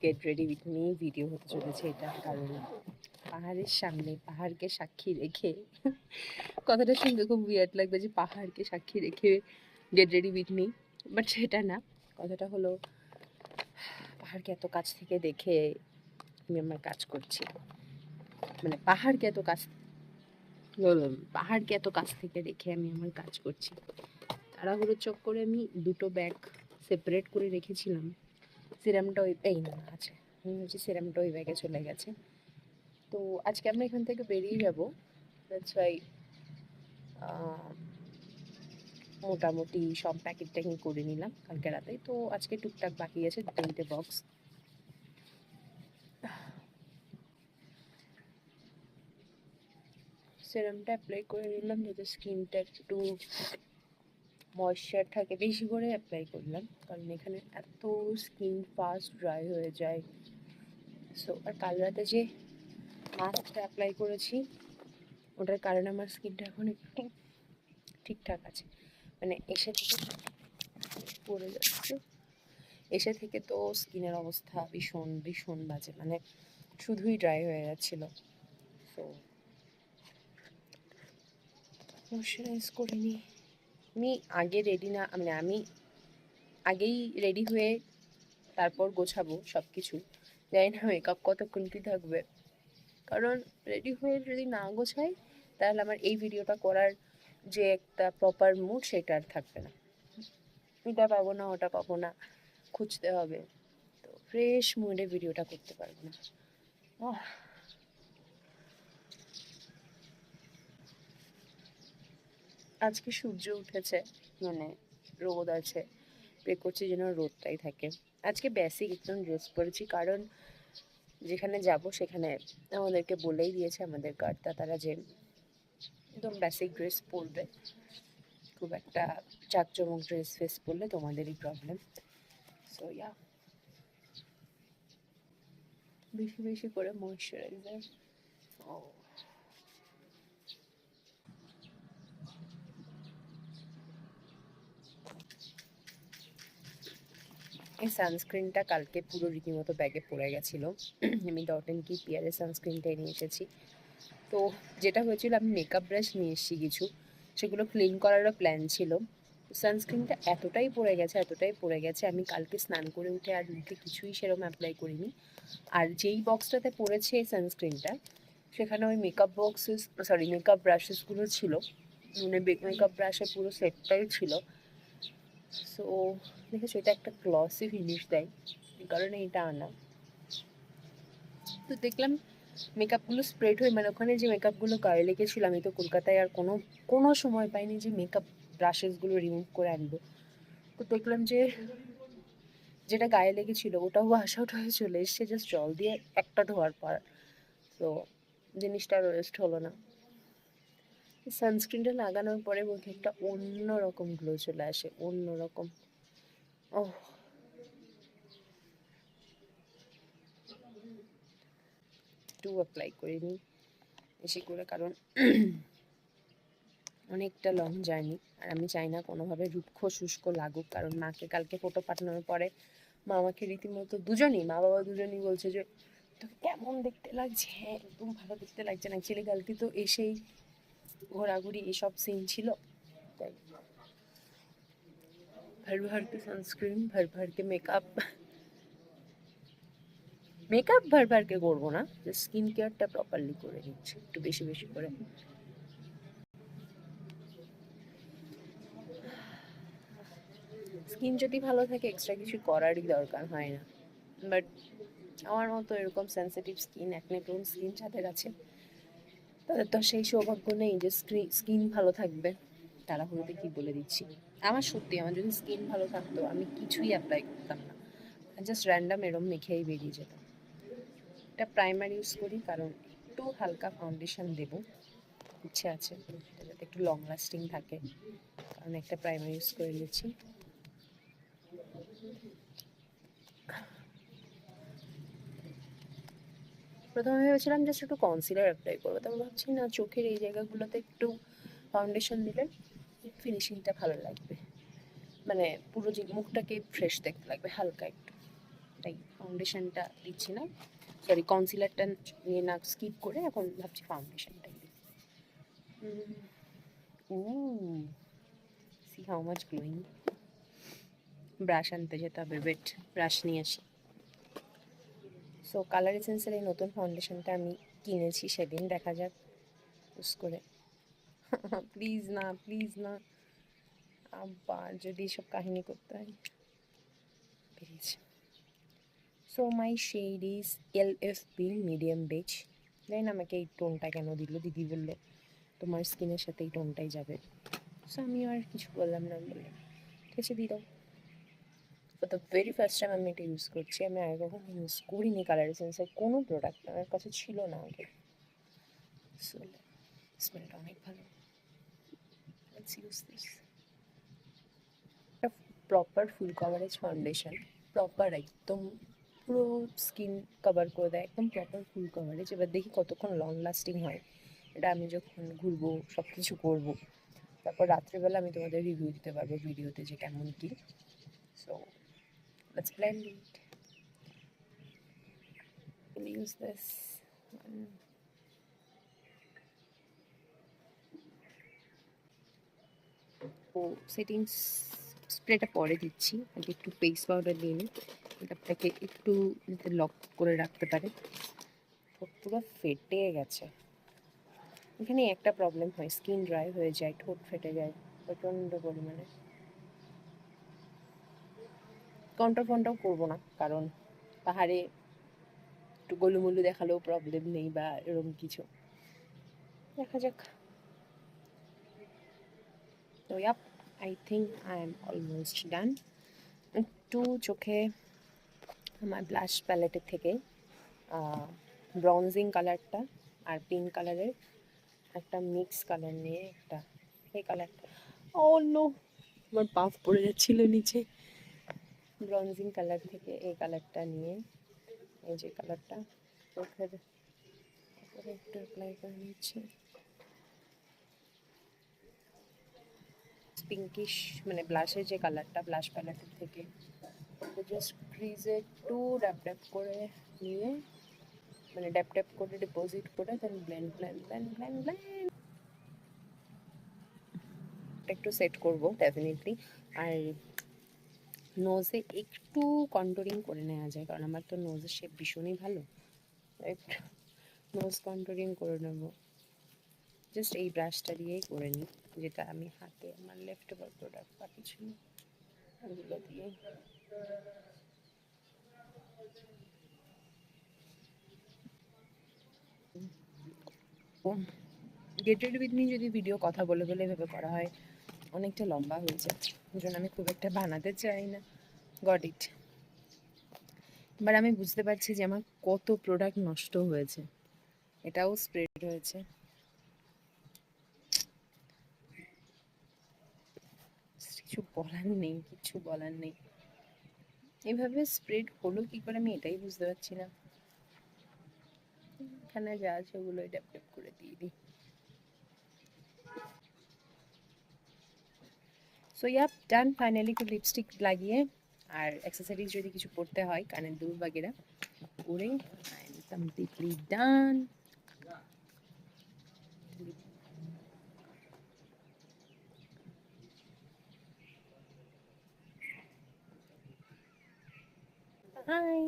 Get ready with me video হতে চলেছে এটা, কারণ পাহাড়ের সামনে পাহাড়কে সাক্ষী রেখে কথাটা শুনতে খুব উইয়ার্ড লাগবে যে পাহাড়কে সাক্ষী রেখে get ready with me, but সেটা না। কথাটা হলো পাহাড়কে এত কাছ থেকে দেখে আমি আমার কাজ করছি, মানে পাহাড়কে এত কাছ থেকে রেখে আমি আমার কাজ করছি। তাড়াহুড়োর চক্করে আমি দুটো ব্যাগ সেপারেট করে রেখেছিলাম। সিরামটা এই না আছে, আমি ভাবছি সিরামটা ওই ব্যাগে চলে গেছে। তো আজকে আমরা এখান থেকে বেরিয়ে যাবো, দ্যাটস ওয়াই মোটামুটি সব প্যাকেট ট্যাকিং করে নিলাম কালকে রাতে। তো আজকে টুকটাক বাকি আছে 2-3টে বক্স। সিরামটা অ্যাপ্লাই করে নিলাম যাতে স্কিনটা একটু ময়েশ্চার থাকে, বেশি করে অ্যাপ্লাই করলাম কারণ এখানে এত স্কিন ফাস্ট ড্রাই হয়ে যায়। সো আর কাল রাতে যে মাস্কটা অ্যাপ্লাই করেছি ওটার কারণে আমার স্কিনটা এখন একটু ঠিকঠাক আছে। মানে এসে থেকে পড়ে যাচ্ছে, এসে থেকে তো স্কিনের অবস্থা ভীষণ ভীষণ বাজে, মানে শুধুই ড্রাই হয়ে যাচ্ছিল। সো ময়শ্চারাইজ করে নিই। আমি আগে রেডি না, মানে আমি আগেই রেডি হয়ে তারপর গোছাবো সব কিছু। জানি না মেকআপ কতক্ষণ কি থাকবে, কারণ রেডি হয়ে যদি না গোছাই তাহলে আমার এই ভিডিওটা করার যে একটা প্রপার মুড সেটা আর থাকবে না। এটা পাবো না, ওটা পাবো না, খুঁজতে হবে, তো ফ্রেশ মুডে ভিডিওটা করতে পারবো না। আজকে সূর্য উঠেছে, মানে রোদ আছে, প্রে করছি যেন রোদটাই থাকে। আজকে বেসিক একদম ড্রেস পরেছি, কারণ যেখানে যাব সেখানে আমাদেরকে বলেই দিয়েছে আমাদের গার্ডটা, তারা যে একদম বেসিক ড্রেস পরবে, খুব একটা চাকচমক ড্রেস ফেস পরলে তোমাদেরই প্রবলেম। সো ইয়া, বেশি বেশি করে ময়শ্চারাইজার। এই সানস্ক্রিনটা কালকে পুরো রীতিমতো ব্যাগে পড়ে গেছিলো। আমি ডট অ্যান্ড কি পিয়ারের সানস্ক্রিনটা নিয়ে এসেছি। তো যেটা হয়েছিল, আমি মেকআপ ব্রাশ নিয়ে এসেছি কিছু, সেগুলো ক্লিন করারও প্ল্যান ছিল। সানস্ক্রিনটা এতটাই পড়ে গেছে, আমি কালকে স্নান করে উঠে আর মুখে কিছুই সেরকম অ্যাপ্লাই করিনি। আর যেই বক্সটাতে পড়েছে এই সানস্ক্রিনটা, সেখানে ওই মেকআপ ব্রাশেসগুলো ছিল, মানে মেকআপ ব্রাশের পুরো সেটটাই ছিল। সো দেখেছো, এটা একটা গ্লসি ফিনিশ দেয়, এই কারণে এটা আনা। তো দেখলাম মেকআপগুলো স্প্রেড হয়ে, মানে ওখানে যে মেকআপগুলো গায়ে লেগেছিল, আমি তো কলকাতায় আর কোনো সময় পাইনি যে মেকআপ ব্রাশেসগুলো রিমুভ করে আনবো। তো দেখলাম যে যেটা গায়ে লেগেছিল ওটাও ওয়াশ আউট হয়ে চলে এসছে জাস্ট জল দিয়ে একটা ধোয়ার পর। তো জিনিসটা আর ওয়েস্ট হলো না। সানস্ক্রিনটা লাগানোর পরে মুখে একটা অন্যরকম গ্লো চলে আসে, অন্যরকম। ওহ, একটু অ্যাপ্লাই করে নিই বেশি করে, কারণ অনেকটা লং জার্নি, আর আমি চাই না কোনোভাবে রুক্ষ শুষ্ক লাগুক। কারণ মাকে কালকে ফটো পাঠানোর পরে মা আমাকে রীতিমতো মা বাবা দুজনই বলছে যে তোকে কেমন দেখতে লাগছে, হ্যাঁ একদম ভালো দেখতে লাগছে না। অ্যাকচুয়ালি কালকে তো এসেই ঘোরাঘুরি এসব সিন ছিল, তাই ভর ভর के সানস্ক্রিন, ভর ভর के মেকআপ ভর ভর के করবো না, স্কিন কেয়ারটা প্রপারলি করে নিচ্ছি একটু বেশি বেশি করে। স্কিন যদি ভালো থাকে এক্সট্রা কিছু করারই দরকার হয় না। বাট আমার মতো এরকম sensitive skin, acne prone skin যাদের আছে, তাদের তো সেই সৌভাগ্য নেই যে স্কিন ভালো থাকবে। তাড়াহুড়োতে কি বলে দিচ্ছি, আমার সত্যি, আমার যদি স্কিন ভালো থাকতো আমি কিছুই অ্যাপ্লাই করতাম না, জাস্ট র্যান্ডাম এরম মেখেই বেরিয়ে যেতাম। এটা প্রাইমার ইউজ করি কারণ একটু হালকা ফাউন্ডেশন দেবো, ইচ্ছে আছে যাতে একটু লং লাস্টিং থাকে, কারণ একটা প্রাইমার ইউজ করে নিচ্ছি। প্রথমে ভেবেছিলাম জাস্ট একটু কনসিলার অ্যাপ্লাই করবো, তবে ভাবছি না, চোখের এই জায়গাগুলোতে একটু ফাউন্ডেশন দিলে ফিনিশিংটা ভালো লাগবে, মানে পুরো যে মুখটাকে ফ্রেশ দেখতে লাগবে হালকা একটু। তাই ফাউন্ডেশনটা দিচ্ছি না, সরি কনসিলারটা নিয়ে না স্কিপ করে এখন ভাবছি ফাউন্ডেশনটাই দিই। C how much glowing. Brush আনতে যেতে হবে, ওয়েট ব্রাশ নিয়ে আসি। সো কালার এসেন্সের এই নতুন ফাউন্ডেশনটা আমি কিনেছি সেদিন, দেখা যাক ইউজ করে। প্লিজ না, প্লিজ না, আবার যদি সব কাহিনী করতে হয়। পেরেছি। So my shade is LFB medium base. জানি না আমাকে এই টোনটা কেন দিল, দিদি বললো তোমার স্কিনের সাথে এই টোনটাই যাবে। সো আমি আর কিছু বললাম না, বলে ঠিক আছে দিয়ে দাও। For the very first time আমি এটা ইউজ করছি। আমি আগে কখনো ইউজ করিনি কালার এসেন্সের কোনো প্রোডাক্ট, আমার কাছে ছিল না আগে। সো স্মেলটা অনেক ভালো। Let's use this. একটা proper full coverage foundation, proper একদম পুরো স্কিন কভার করে দেয়, একদম প্রপার ফুল কভারেজ। এবার দেখি কতক্ষণ লং লাস্টিং হয়। এটা আমি যখন ঘুরবো সব কিছু করবো, তারপর রাত্রেবেলা আমি তোমাদের রিভিউ দিতে পারবো ভিডিওতে যে কেমন কি। So let's blend it. We'll use this one. ও সেটিংস স্প্রেটা পরে দিচ্ছি, আগে একটু ফেস পাউডার দিয়ে নিই, মেকআপটাকে একটু যাতে লক করে রাখতে পারে। পুরো ফেটে গেছে। এখানে একটা প্রবলেম হয়, স্কিন ড্রাই হয়ে যায়, ঠোঁট ফেটে যায় প্রচণ্ড পরিমাণে। কন্ট্রোল ফন্ট্রোল করবো না, কারণ পাহাড়ে একটু গোলুমুলু দেখালেও প্রবলেম নেই বা এরকম কিছু। দেখা যাক। তো yup, I think I am almost done. একটু চোখে আমার ব্লাশ প্যালেটের থেকে ব্রঞ্জিং কালারটা আর পিঙ্ক কালারের একটা মিক্স কালার নিয়ে একটা, এই কালারটা, ও নো আমার পাফ পড়ে যাচ্ছিল নিচে। ব্রঞ্জিং কালার থেকে এই কালারটা নিয়ে, এই যে কালারটা চোখের উপরে একটু অ্যাপ্লাই করে নিচ্ছি। পিঙ্কিশ মানে ব্লাশের যে কালারটা, ব্লাশ প্যালেটের থেকে জাস্ট ক্রিজে একটু ড্যাপ ড্যাপ করে নিয়ে, মানে ড্যাপ ড্যাপ করে ডিপোজিট করে দেন blend blend blend blend blend একটু সেট করবো ডেফিনেটলি। আর নোজে একটু কন্ট্রোলিং করে নেওয়া যায়, কারণ আমার তো নোজের শেপ ভীষণই ভালো, একটু নোজ কন্ট্রোলিং করে নেব। জাস্ট এই ব্রাশটা দিয়েই করে নিই, যেটা আমি হাতে আমার লেফট ওভার প্রোডাক্ট বাকি ছিল ওগুলো দিয়ে। গেট রেডি উইথ মি যদি ভিডিও কথা বলে বলে এভাবে করা হয় অনেকটা লম্বা হয়ে যায়, ওই জন্য আমি খুব একটা বানাতে চাই না। Got it. এবার আমি বুঝতে পারছি যে আমার কত প্রোডাক্ট নষ্ট হয়েছে, এটাও স্প্রেড হয়েছে। কিছু বলার নেই, কিছু বলার নেই। এভাবে স্প্রেড হলো কি করে আমি এটাই বুঝতে পারছি না। এখানে যা আছে ওগুলো ড্যাপ ড্যাপ করে দিয়ে দিই। সো ইয়াপ ডান, ফাইনালি একটু লিপস্টিক লাগিয়ে আর অ্যাক্সেসরিজ যদি কিছু পড়তে হয়, কানের দুল বাগেরা পরে I am completely done. High.